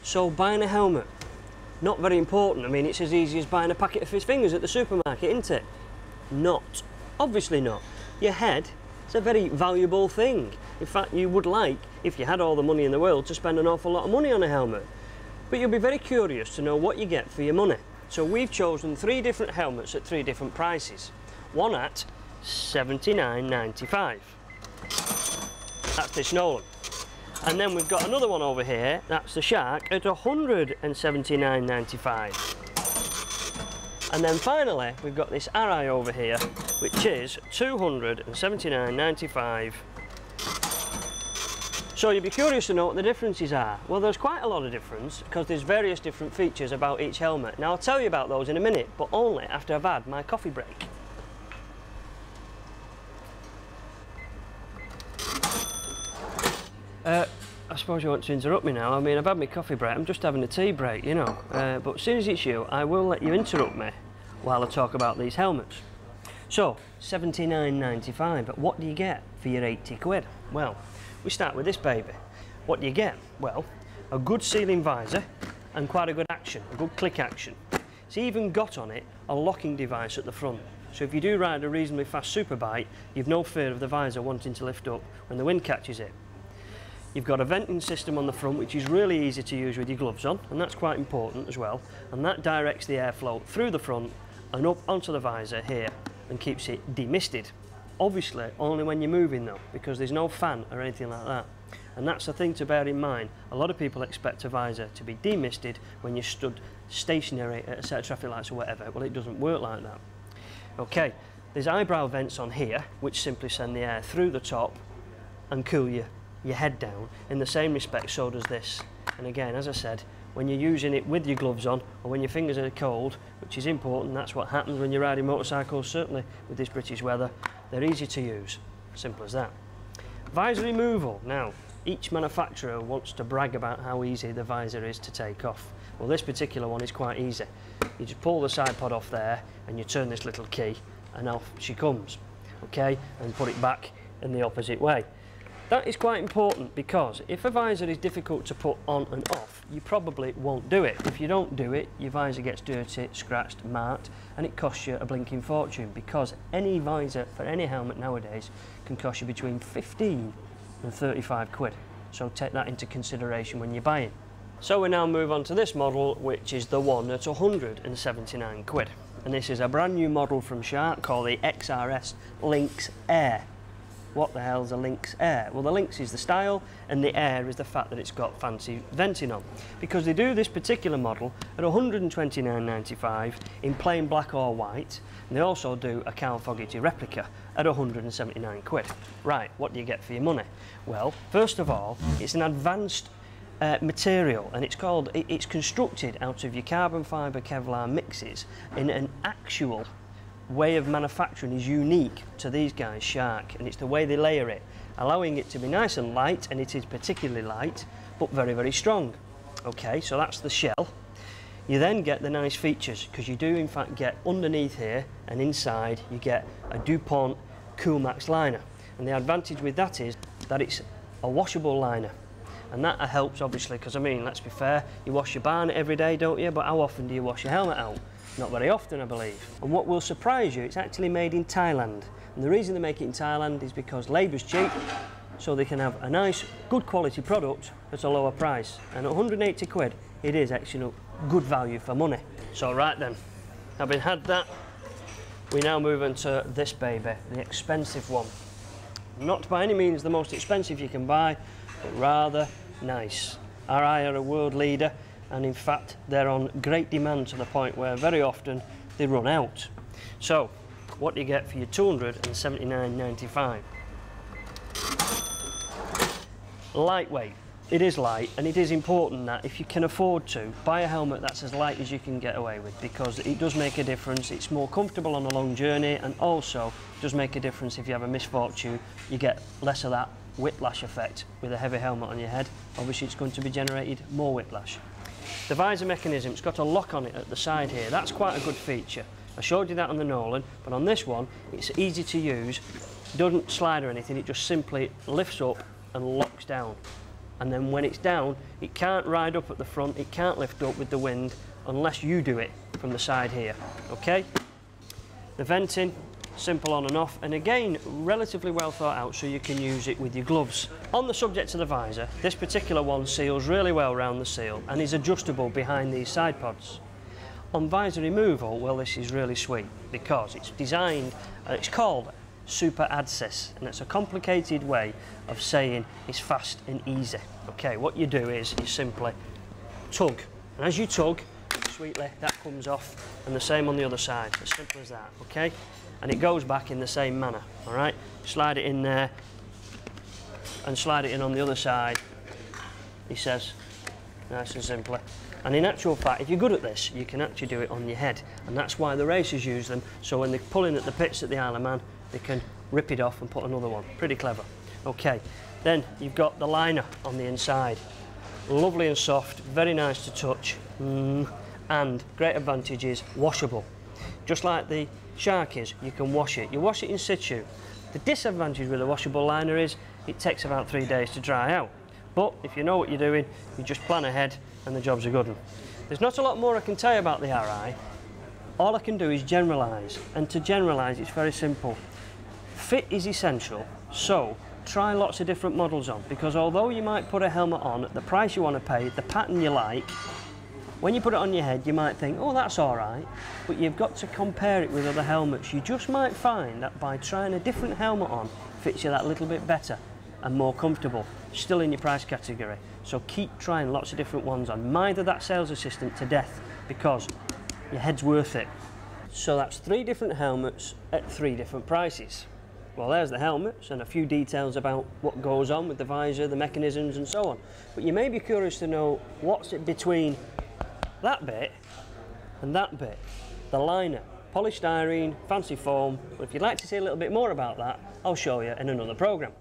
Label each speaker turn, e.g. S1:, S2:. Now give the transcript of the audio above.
S1: So buying a helmet, not very important. I mean, it's as easy as buying a packet of fish fingers at the supermarket, isn't it? Not. Obviously not. Your head is a very valuable thing. In fact, you would like, if you had all the money in the world, to spend an awful lot of money on a helmet. But you'll be very curious to know what you get for your money. So we've chosen 3 different helmets at 3 different prices. One at $79.95. That's this Nolan. And then we've got another one over here, that's the Shark, at $179.95. And then finally, we've got this RI over here, which is $279.95. So you'll be curious to know what the differences are. Well, there's quite a lot of difference because there's various different features about each helmet. Now I'll tell you about those in a minute, but only after I've had my coffee break. I suppose you want to interrupt me now. I mean, I've had my coffee break, I'm just having a tea break, you know. But as soon as it's you, I will let you interrupt me while I talk about these helmets. So, $79.95, but what do you get for your 80 quid? Well, we start with this baby. What do you get? Well, a good sealing visor and quite a good action, a good click action. It's even got on it a locking device at the front. So if you do ride a reasonably fast superbike, you've no fear of the visor wanting to lift up when the wind catches it. You've got a venting system on the front, which is really easy to use with your gloves on, and that's quite important as well. And that directs the airflow through the front and up onto the visor here and keeps it demisted. Obviously, only when you're moving though, because there's no fan or anything like that. And that's the thing to bear in mind. A lot of people expect a visor to be demisted when you're stood stationary at a set of traffic lights or whatever. Well, it doesn't work like that. Okay, there's eyebrow vents on here, which simply send the air through the top and cool your head down. In the same respect, so does this. And again, as I said, when you're using it with your gloves on or when your fingers are cold, which is important, that's what happens when you're riding motorcycles, certainly with this British weather, they're easy to use. Simple as that. Visor removal. Now, each manufacturer wants to brag about how easy the visor is to take off. Well, this particular one is quite easy. You just pull the side pod off there and you turn this little key and off she comes. Okay, and put it back in the opposite way. That is quite important because if a visor is difficult to put on and off, you probably won't do it. If you don't do it, your visor gets dirty, scratched, marked, and it costs you a blinking fortune because any visor for any helmet nowadays can cost you between 15 and 35 quid. So take that into consideration when you're buying. So we now move on to this model, which is the one at 179 quid. And this is a brand new model from Shark called the XRS Lynx Air. What the hell's a Lynx Air? Well, the Lynx is the style and the Air is the fact that it's got fancy venting on. Because they do this particular model at $129.95 in plain black or white, and they also do a Carl Fogarty replica at 179 quid. Right, what do you get for your money? Well, first of all, it's an advanced material, and it's constructed out of your carbon fibre Kevlar mixes in an actual way of manufacturing is unique to these guys, Shark, and it's the way they layer it, allowing it to be nice and light, and it is particularly light, but very, very strong. Okay, so that's the shell. You then get the nice features, because you do in fact get underneath here and inside you get a DuPont Coolmax liner, and the advantage with that is that it's a washable liner. And that helps obviously, because I mean, let's be fair, you wash your barnet every day, don't you? But how often do you wash your helmet out? Not very often, I believe. And what will surprise you, it's actually made in Thailand. And the reason they make it in Thailand is because labour's cheap, so they can have a nice, good quality product at a lower price. And at 180 quid, it is actually good value for money. So right then, having had that, we now move into this baby, the expensive one. Not by any means the most expensive you can buy, but rather nice. RI are a world leader, and in fact they're on great demand to the point where very often they run out. So what do you get for your $279.95? Lightweight. It is light, and it is important that if you can afford to, buy a helmet that's as light as you can get away with, because it does make a difference. It's more comfortable on a long journey, and also does make a difference if you have a misfortune. You get less of that whiplash effect with a heavy helmet on your head. Obviously it's going to be generated more whiplash. The visor mechanism, it's got a lock on it at the side here. That's quite a good feature. I showed you that on the Nolan, but on this one it's easy to use. It doesn't slide or anything, it just simply lifts up and locks down. and then when it's down, it can't ride up at the front, it can't lift up with the wind unless you do it from the side here, okay? The venting, simple on and off, and again, relatively well thought out so you can use it with your gloves. On the subject of the visor, this particular one seals really well around the seal and is adjustable behind these side pods. On visor removal, well, this is really sweet because it's designed, it's called Super Adsis, and it's a complicated way of saying it's fast and easy. Okay, what you do is you simply tug, and as you tug, sweetly, that comes off, and the same on the other side, as simple as that, okay? And it goes back in the same manner, all right? Slide it in there, and slide it in on the other side, he says, nice and simply. And in actual fact, if you're good at this, you can actually do it on your head, and that's why the racers use them, so when they're pulling at the pits at the Isle of Man, they can rip it off and put another one. Pretty clever. Okay, then you've got the liner on the inside. Lovely and soft, very nice to touch, and great advantage is washable. Just like the Shark is, you can wash it. You wash it in situ. The disadvantage with a washable liner is it takes about 3 days to dry out. But if you know what you're doing, you just plan ahead and the job's a good one. There's not a lot more I can tell you about the RI. All I can do is generalise, and to generalise it's very simple. Fit is essential, so try lots of different models on, because although you might put a helmet on at the price you want to pay, the pattern you like, when you put it on your head you might think, oh, that's all right, but you've got to compare it with other helmets. You just might find that by trying a different helmet on fits you that little bit better and more comfortable, still in your price category. So keep trying lots of different ones on. Mither that sales assistant to death, because your head's worth it. So that's 3 different helmets at 3 different prices. Well, there's the helmets and a few details about what goes on with the visor, the mechanisms and so on. But you may be curious to know what's it between that bit and that bit, the liner. Polystyrene, fancy foam. But if you'd like to see a little bit more about that, I'll show you in another programme.